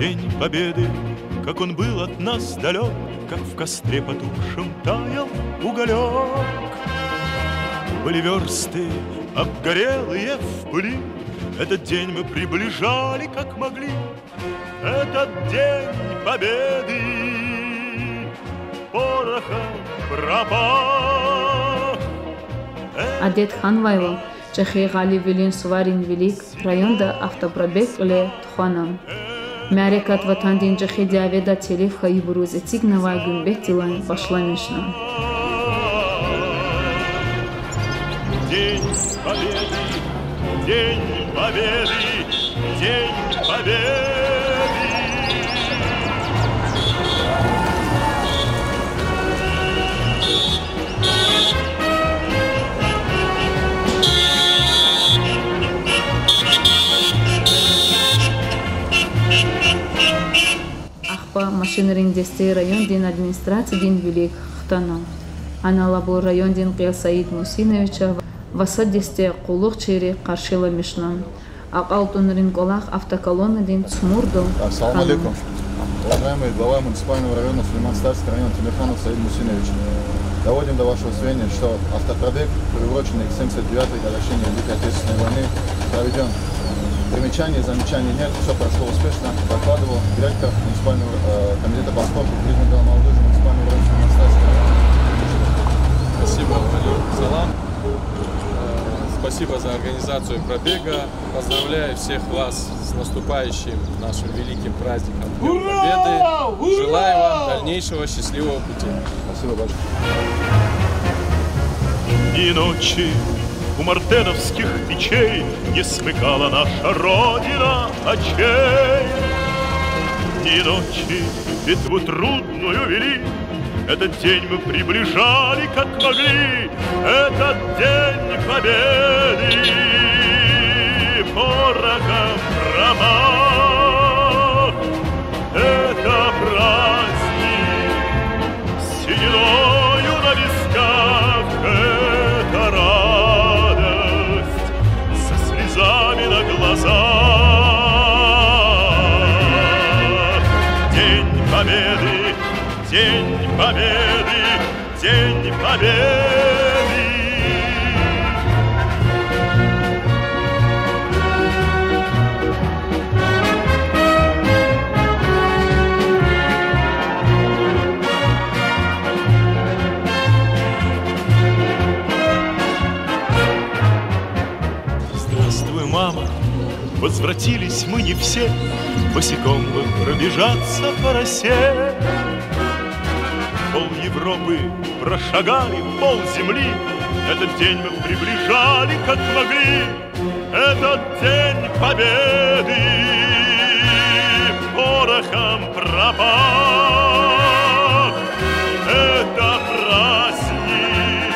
День Победы, как он был от нас далек, как в костре потухшем таял уголек. Были версты, обгорелые в пыли, этот день мы приближали, как могли. Этот День Победы порохом пропах. Адет Ханваева, Чехи Гали Вилин Суварин Велик, районда автопробег Ле Тхуанам. Мярекат Ватандин Чехи Диаведа Телев Хаибурузе Цигнава Гюнбек Тилайн Башламишна. День Победы, День Победы, День Победы. Машинерин Десте район дин администрации дин Велик Хтана. Аналабу район дин Қия Саид Мусиновича Васад Десте Кулух Чири Каршила Мишнан. Акалтун Ринколах автоколонна дин Цмурдо. Ассаламу алейкум. Уважаемый глава муниципального района Сулейман-Старский район Тимирханов Саид Мусинович. Доводим до вашего сведения, что автопробег, приуроченный к 79-й годовщине Великой Отечественной войны, проведен. Примечаний, замечаний нет, все прошло успешно. Докладывал директор муниципального комитета по спорту, туризму и молодежи муниципального района Сулейман-Старского района. Спасибо, алейкум салам. Спасибо за организацию пробега. Поздравляю всех вас с наступающим нашим великим праздником Днем Победы. Желаю вам дальнейшего счастливого пути. Спасибо большое. И ночи у мартеновских печей не смыкала наша Родина очей. И ночи битву трудную вели, этот день мы приближали, как могли. Этот День Победы порохом промах. Это праздник с сединою на висках. Это радость со слезами на глазах. День Победы, День Победы, День Победы. Здравствуй, мама, возвратились мы не все, босиком бы пробежаться по росе. Пол Европы прошагали, пол земли, этот день мы приближали, как могли. Этот День Победы порохом пропах. Это праздник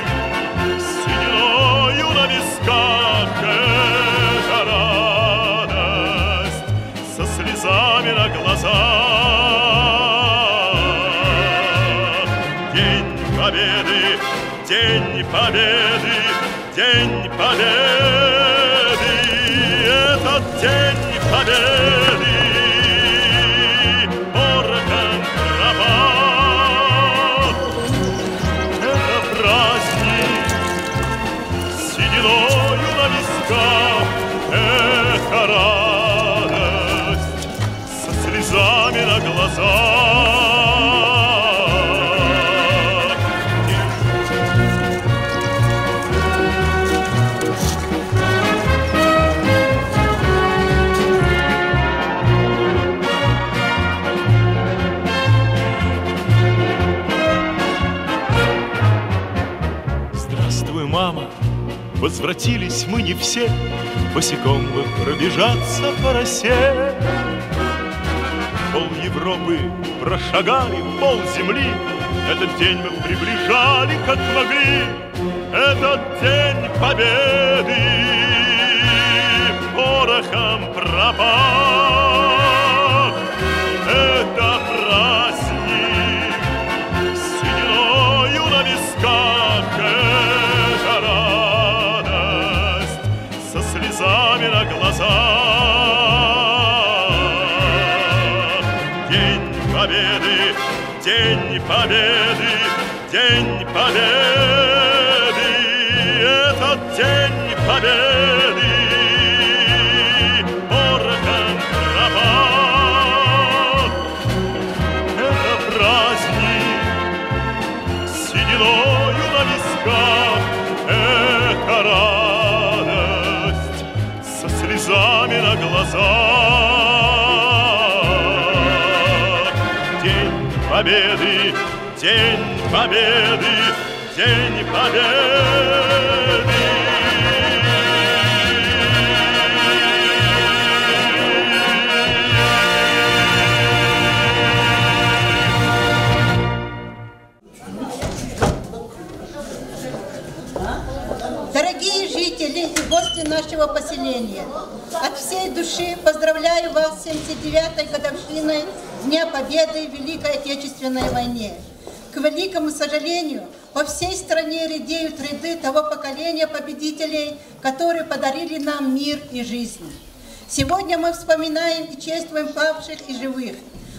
с сединою на висках. Это радость со слезами на глазах. День Победы, День Победы, День Победы. Этот День Победы порохом пропах. Это праздник с сединою на висках. Это радость со слезами на глазах. Здравствуй, мама, возвратились мы не все, босиком бы пробежаться по росе. Пол Европы прошагали, пол земли, этот день мы приближали, как могли. Этот День Победы порохом пропах. Это праздник с сединою на висках. Это радость со слезами на глазах. Победы, День Победы, этот День Победы, орден пропал. Это праздник с сединою на висках, это радость со слезами на глазах. День Победы, День Победы, День Победы. Дорогие жители и гости нашего поселения, от всей души поздравляю вас с 79-й годовщиной Дня Победы в Великой Отечественной войне. К великому сожалению, по всей стране редеют ряды того поколения победителей, которые подарили нам мир и жизнь. Сегодня мы вспоминаем и чествуем павших и живых,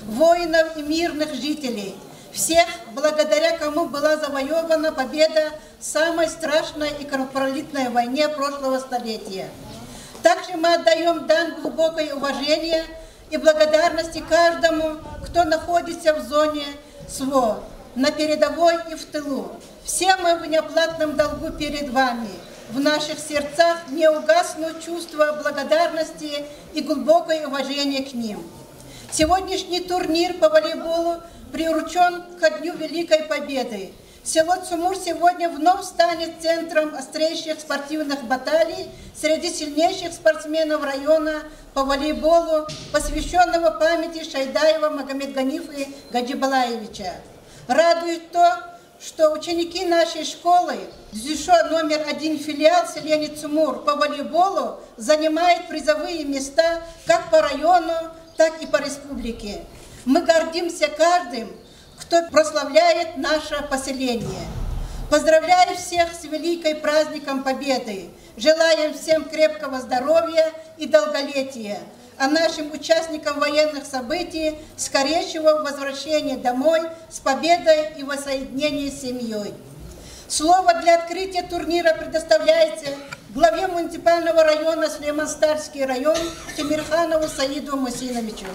воинов и мирных жителей, всех, благодаря кому была завоевана победа в самой страшной и кровопролитной войне прошлого столетия. Также мы отдаем дань глубокое уважение и благодарности каждому, кто находится в зоне СВО, на передовой и в тылу. Все мы в неоплатном долгу перед вами. В наших сердцах не угаснут чувства благодарности и глубокое уважение к ним. Сегодняшний турнир по волейболу приурочен ко Дню Великой Победы. Село Цумур сегодня вновь станет центром острейших спортивных баталий среди сильнейших спортсменов района по волейболу, посвященного памяти Шайдаева Магомедганифа Гаджибалаевича. Радует то, что ученики нашей школы, ДЗЮШО номер 1 филиал в селе Цумур по волейболу занимает призовые места как по району, так и по республике. Мы гордимся каждым, кто прославляет наше поселение. Поздравляю всех с великим праздником Победы. Желаем всем крепкого здоровья и долголетия, а нашим участникам военных событий скорейшего возвращения домой с победой и воссоединения с семьей. Слово для открытия турнира предоставляется главе муниципального района Сулейман-Старский район Тимирханову Саиду Мусиновичу.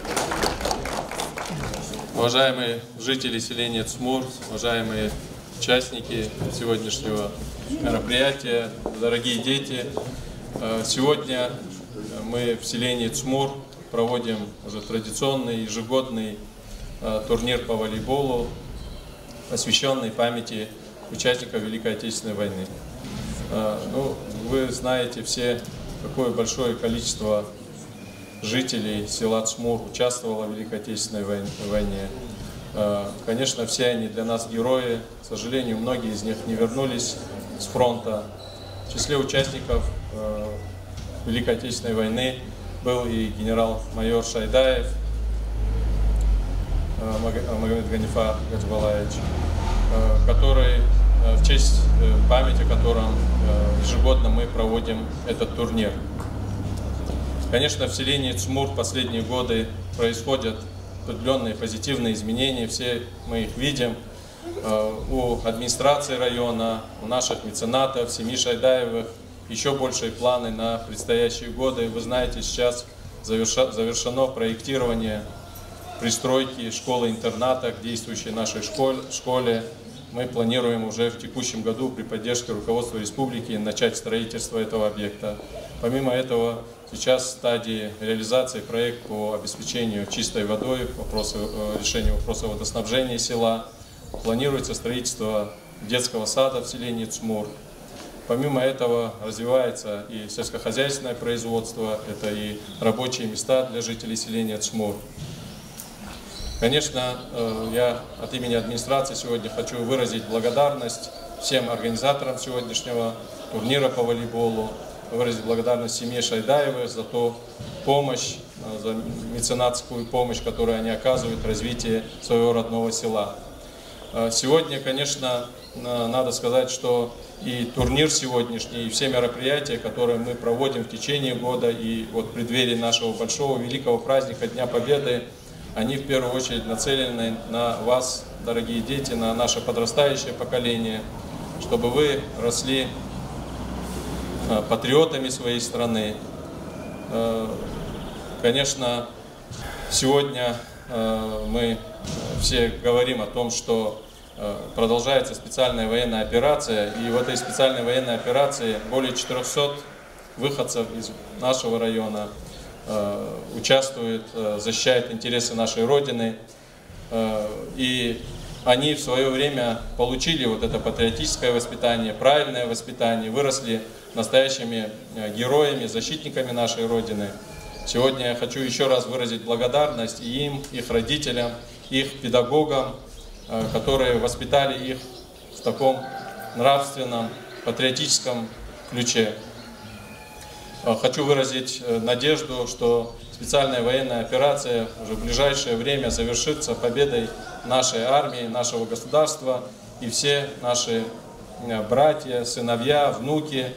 Уважаемые жители селения Цумур, уважаемые участники сегодняшнего мероприятия, дорогие дети, сегодня мы в селении Цумур проводим уже традиционный ежегодный турнир по волейболу, посвященный памяти участников Великой Отечественной войны. Ну, вы знаете все, какое большое количество жителей села Цумур участвовало в Великой Отечественной войне. Конечно, все они для нас герои. К сожалению, многие из них не вернулись с фронта. В числе участников Великой Отечественной войны был и генерал-майор Шайдаев Магомедганифа Гаджибалаевич, который, в честь памяти о котором ежегодно мы проводим этот турнир. Конечно, в селении Цумур в последние годы происходят определенные позитивные изменения, все мы их видим у администрации района, у наших меценатов, семьи Шайдаевых, еще большие планы на предстоящие годы. Вы знаете, сейчас завершено проектирование пристройки школы-интерната к действующей нашей школе. Мы планируем уже в текущем году при поддержке руководства республики начать строительство этого объекта. Помимо этого, сейчас в стадии реализации проект по обеспечению чистой водой, решению вопроса водоснабжения села. Планируется строительство детского сада в селении Цумур. Помимо этого развивается и сельскохозяйственное производство, это и рабочие места для жителей селения Цумур. Конечно, я от имени администрации сегодня хочу выразить благодарность всем организаторам сегодняшнего турнира по волейболу, выразить благодарность семье Шайдаевых за ту помощь, за меценатскую помощь, которую они оказывают в развитии своего родного села. Сегодня, конечно, надо сказать, что и турнир сегодняшний, и все мероприятия, которые мы проводим в течение года, и вот в преддверии нашего большого великого праздника Дня Победы, они в первую очередь нацелены на вас, дорогие дети, на наше подрастающее поколение, чтобы вы росли патриотами своей страны. Конечно, сегодня мы все говорим о том, что продолжается специальная военная операция, и в этой специальной военной операции более 400 выходцев из нашего района участвуют, защищают интересы нашей Родины, и они в свое время получили вот это патриотическое воспитание, правильное воспитание, выросли настоящими героями, защитниками нашей Родины. Сегодня я хочу еще раз выразить благодарность и им, их родителям, их педагогам, которые воспитали их в таком нравственном, патриотическом ключе. Хочу выразить надежду, что специальная военная операция уже в ближайшее время завершится победой нашей армии, нашего государства, и все наши братья, сыновья, внуки,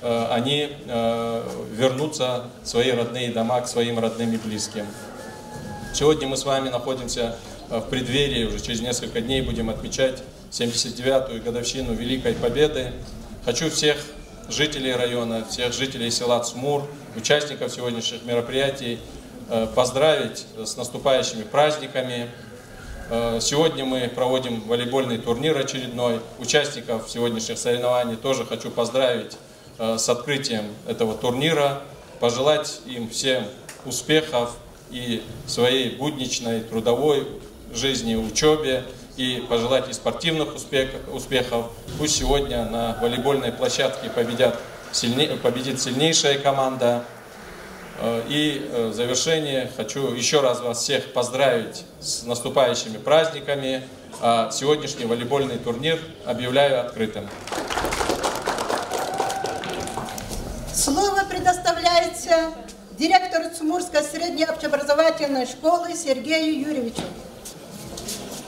они вернутся в свои родные дома, к своим родным и близким. Сегодня мы с вами находимся в преддверии, уже через несколько дней будем отмечать 79-ю годовщину Великой Победы. Хочу всех жителей района, всех жителей села Цмур, участников сегодняшних мероприятий поздравить с наступающими праздниками. Сегодня мы проводим волейбольный турнир очередной. Участников сегодняшних соревнований тоже хочу поздравить с открытием этого турнира, пожелать им всем успехов и в своей будничной трудовой жизни, учебе, и пожелать и спортивных успехов. Пусть сегодня на волейбольной площадке победит сильнейшая команда. И в завершение хочу еще раз вас всех поздравить с наступающими праздниками. А сегодняшний волейбольный турнир объявляю открытым. Слово предоставляется директору Цмурской средней общеобразовательной школы Сергею Юрьевичу.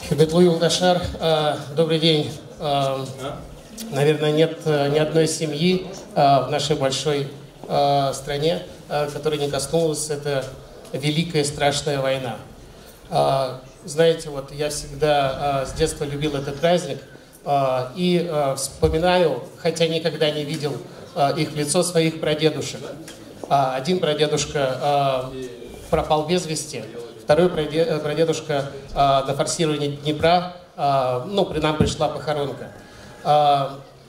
Хюбетлу Юлдашар, добрый день. Наверное, нет ни одной семьи в нашей большой стране, которой не коснулась эта великая страшная война. Знаете, вот я всегда с детства любил этот праздник и вспоминаю, хотя никогда не видел их в лицо, своих прадедушек. Один прадедушка пропал без вести, второй прадедушка на форсировании Днепра, при нам пришла похоронка.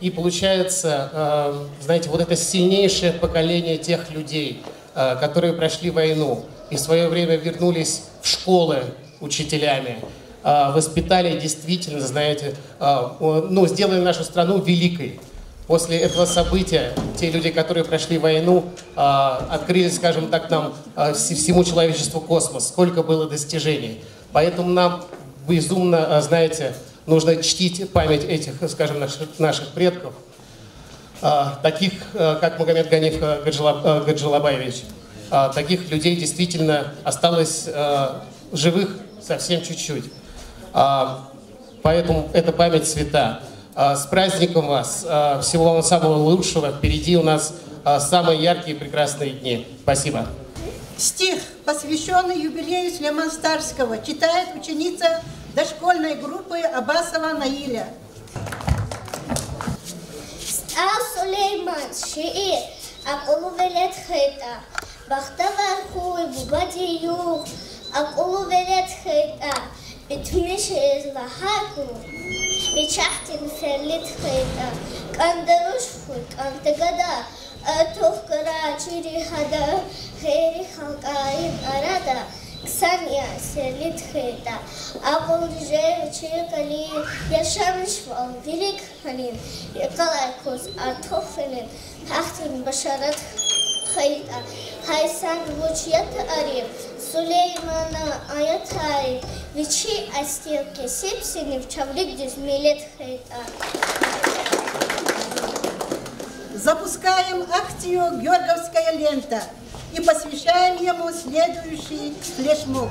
И получается, знаете, вот это сильнейшее поколение тех людей, которые прошли войну и в свое время вернулись в школы учителями, воспитали действительно, знаете, сделали нашу страну великой. После этого события те люди, которые прошли войну, открыли, скажем так, нам, всему человечеству космос, сколько было достижений. Поэтому нам безумно, знаете, нужно чтить память этих, скажем, наших предков, таких, как Магомед Ганиев Гаджилабаевич. Таких людей действительно осталось живых совсем чуть-чуть. Поэтому эта память свята. С праздником вас, всего вам самого лучшего. Впереди у нас самые яркие и прекрасные дни. Спасибо. Стих, посвященный юбилею Сулеймана Старского, читает ученица дошкольной группы Абасова Наиля. Сулейман шиир, акулу велет хейта, бахтавар хуй бубади юх, акулу велет хейта, битмиш из лахаку. Мечахтин ферлит хейта, кандаруш хуй, кантагада, атухкара чирихада, хейри халкаин арада, ксания серлит хейта, акул жею чиркали, яшамишвал велик халин, якалайкус атофелин, хахтин башарат хейта, хайсан вучьят арим, Сулеймана аятари, вичи астилки сипсини в чавлик дизмилет хейта. Запускаем акцию «Георгиевская лента» и посвящаем ему следующий флешмоб.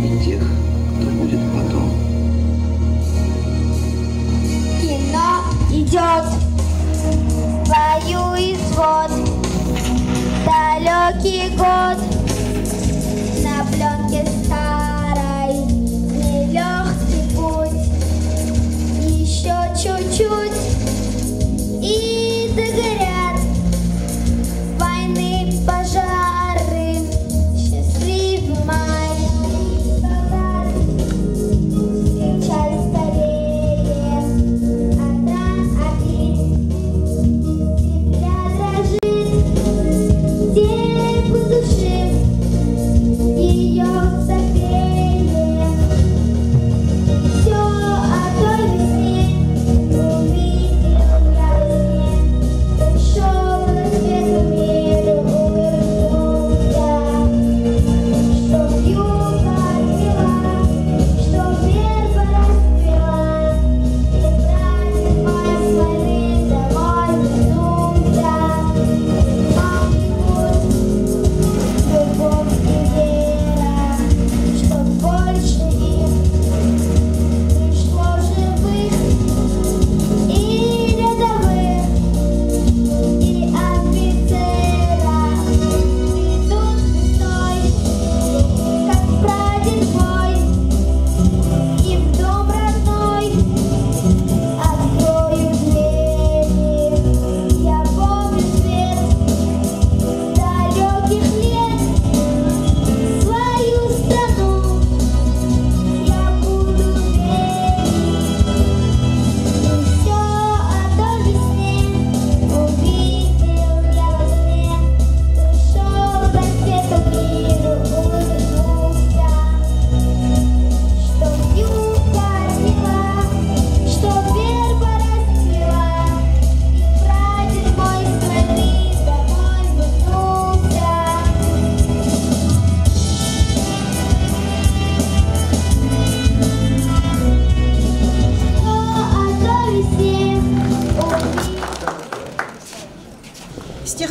И тех, кто будет потом. Кино идет, воюет свод, далекий год, наблюдает.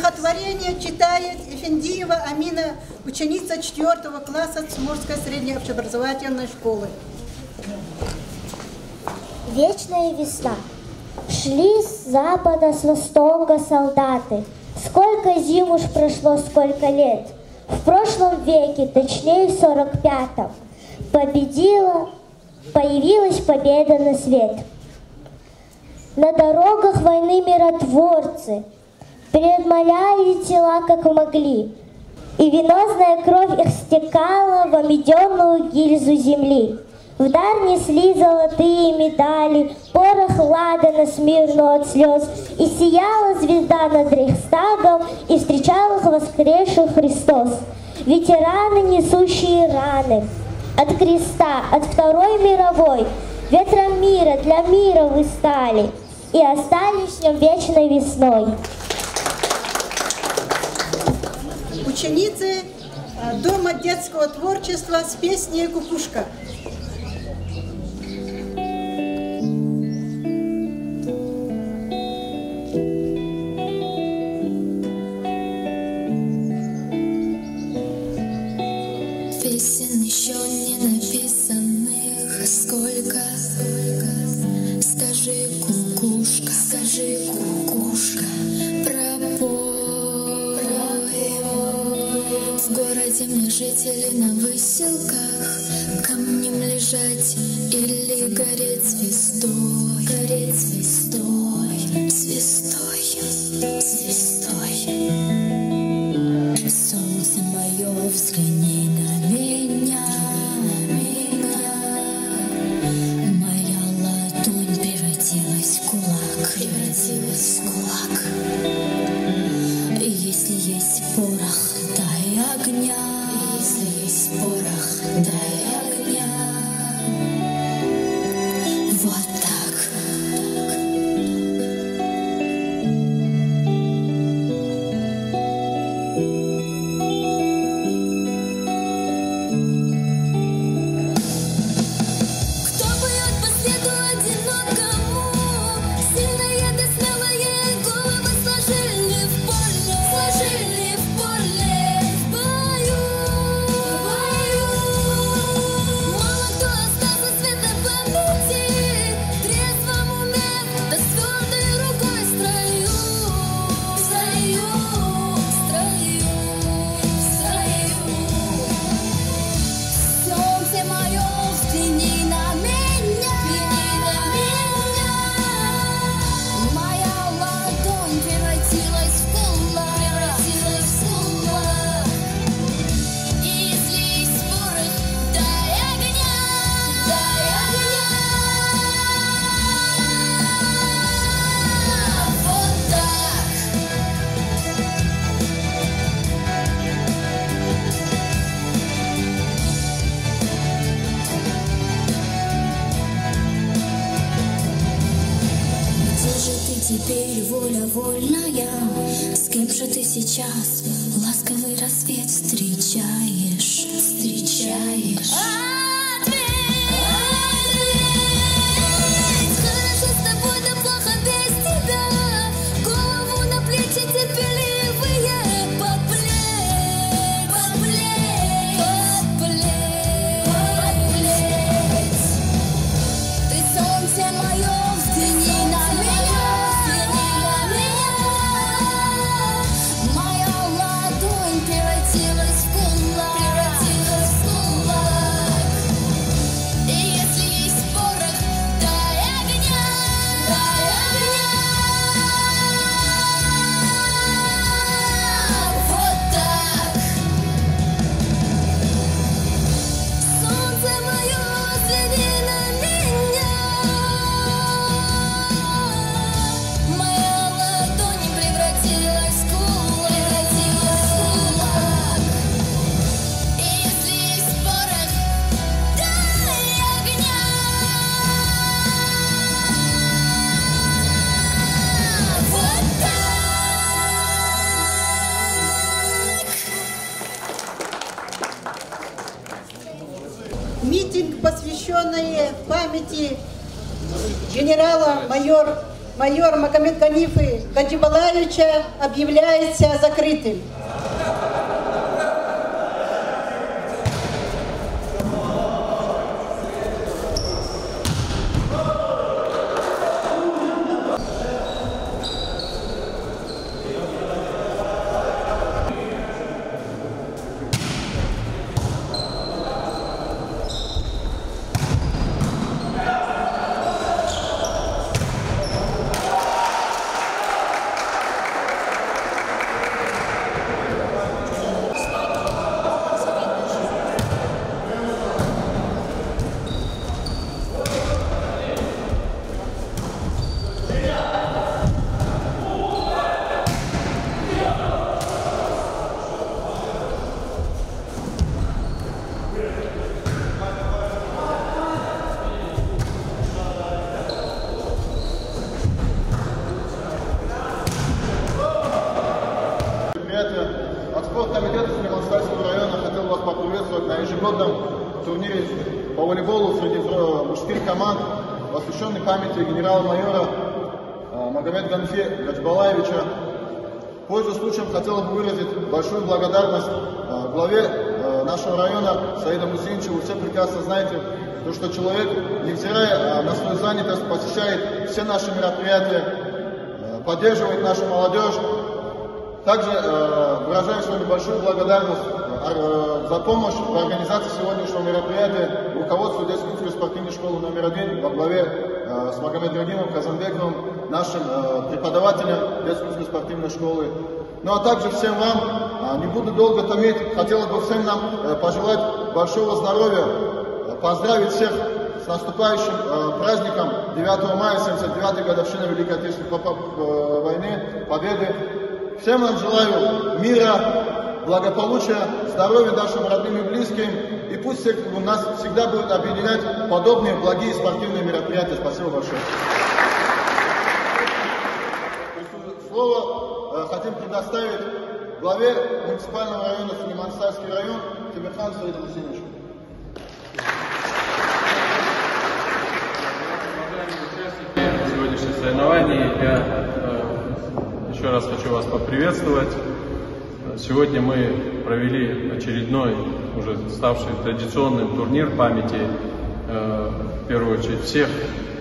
Стихотворение читает Эфендиева Амина, ученица 4 класса Цмурской средней общеобразовательной школы. Вечная весна. Шли с запада, с востока солдаты. Сколько зим уж прошло, сколько лет. В прошлом веке, точнее в 45-м, появилась победа на свет. На дорогах войны миротворцы предмоляли тела, как могли, и венозная кровь их стекала в омеденную гильзу земли. В дар несли золотые медали, порох ладана смирно от слез, и сияла звезда над Рейхстагом, и встречал их воскресший Христос. Ветераны, несущие раны от креста, от Второй мировой, ветром мира для мира вы стали, и остались в нем вечной весной. Ученицы Дома детского творчества с песней «Кукушка». Песен еще не написанных сколько. Скажи, кукушка, пропой. В городе мне жители на выселках, камнем лежать или гореть звездой, звездой. Солнце мое, взгляни на меня. Моя ладонь превратилась в кулак. Если есть порох, дай огня. Вот так. Теперь воля вольная, с кем же ты сейчас ласковый рассвет встречаешь? Хорошо с тобой, да плохо без тебя. Голову на плечи терпеливые поплеть. Ты солнце мое, взгляни на меня. Моя ладонь превратилась в кулак. И если есть порох, дай огня. Вот так. Солнце мое, взгляни на меня. Моя ладонь превратилась в кулак. И если есть порох, дай огня. Вот так. Митинг, посвященный памяти генерала-майора майор Магомед Ганифы Гаджибалаевича объявляется закрытым. От спорткомитета Сулейман-Стальского района хотел вас поприветствовать на ежегодном турнире по волейболу среди мужских команд, посвященный памяти генерала-майора Магомеда Ганифы Гаджибалаевича. Пользуясь случаем, хотел бы выразить большую благодарность главе нашего района Саиду Мусиновичу. Вы все прекрасно знаете, что человек, невзирая на свою занятость, посещает все наши мероприятия, поддерживает нашу молодежь. Также выражаю свою большую благодарность за помощь в организации сегодняшнего мероприятия руководству детской спортивной школы номер 1 во главе с Магомедом Рагимом Казанбековым, нашим преподавателем детской спортивной школы. Ну а также всем вам, не буду долго томить, хотелось бы всем нам пожелать большого здоровья, поздравить всех с наступающим праздником 9 мая, 79-й годовщины Великой Отечественной войны, победы. Всем нам желаю мира, благополучия, здоровья нашим родным и близким. И пусть нас всегда будет объединять подобные благие спортивные мероприятия. Спасибо большое. Слово хотим предоставить главе муниципального района Сулейман-Стальский район Тимирхану Саиду Мусиновичу. Сегодняшних соревнований я еще раз хочу вас поприветствовать. Сегодня мы провели очередной, уже ставший традиционным турнир памяти, в первую очередь, всех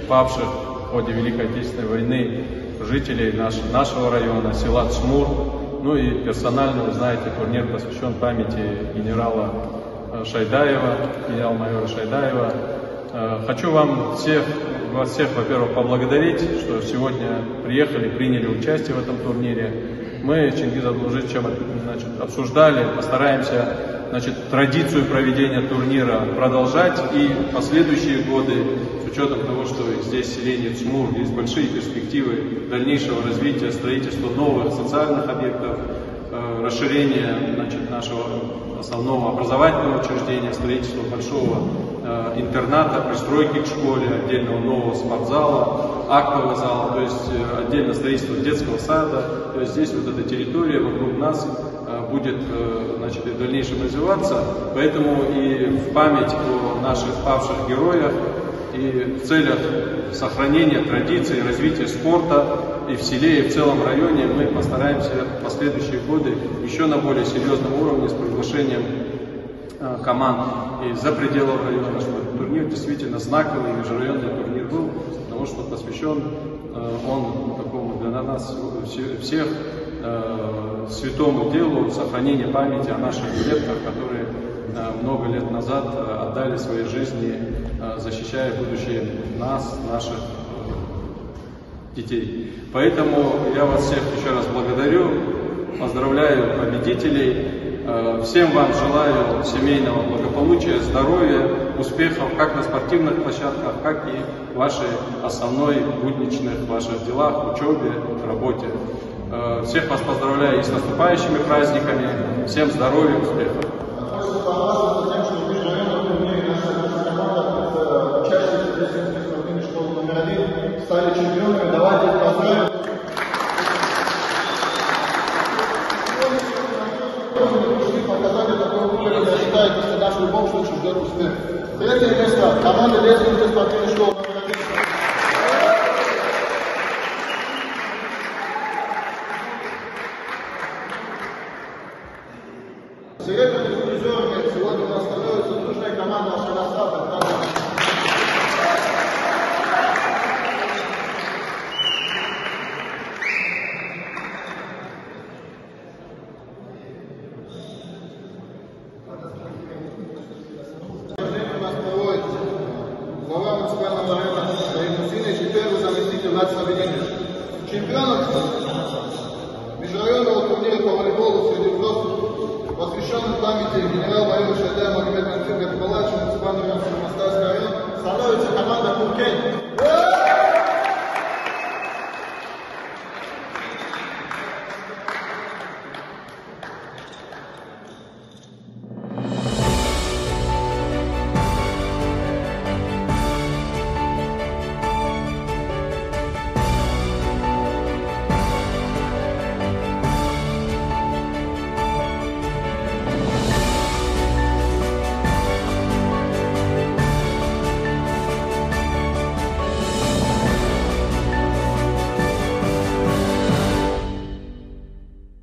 павших в ходе Великой Отечественной войны жителей нашего района, села Чмур. Ну и персонально, вы знаете, турнир посвящен памяти генерала Шайдаева, генерал-майора Шайдаева. Хочу вас всех, во-первых, поблагодарить, что сегодня приехали, приняли участие в этом турнире. Мы с Чингизом Абдулжидовичем обсуждали, постараемся традицию проведения турнира продолжать и в последующие годы, с учетом того, что здесь селение Чмур, есть большие перспективы дальнейшего развития, строительства новых социальных объектов, расширение нашего основного образовательного учреждения, строительство большого интерната, пристройки к школе, отдельного нового спортзала, актового зала, то есть отдельно строительство детского сада. То есть здесь вот эта территория вокруг нас будет в дальнейшем развиваться. Поэтому и в память о наших павших героях и в целях сохранения традиций, развития спорта и в селе, и в целом районе мы постараемся в последующие годы еще на более серьезном уровне с приглашением команд из-за пределов района, чтобы этот турнир действительно знаковый межрайонный турнир был, потому что посвящен он такому для нас всех святому делу сохранения памяти о наших предках, которые много лет назад отдали свои жизни, защищая будущее нас, наших детей. Поэтому я вас всех еще раз благодарю, поздравляю победителей. Всем вам желаю семейного благополучия, здоровья, успехов как на спортивных площадках, как и в вашей основной будничных ваших делах, учебе, работе. Всех вас поздравляю и с наступающими праздниками. Всем здоровья, успехов. Стали чемпионами. Давайте их поздравим. Показали такой уровень, я считаю, что нас в любом случае ждет успех. Третье место. Команда детской спортивной школы номер 1. Серебряными призерами сегодня у нас становится дружная команда Ашхабада. У нас проводит глава муниципального района Саид Мусинович и первый заместитель Влад Объединения. Чемпионом межрайонного турнира по волейболу среди взрослых, посвященный памяти генерал-майора Шайдая Магомеда Гатибалача, муниципального района Москварский район, становится команда Куркень.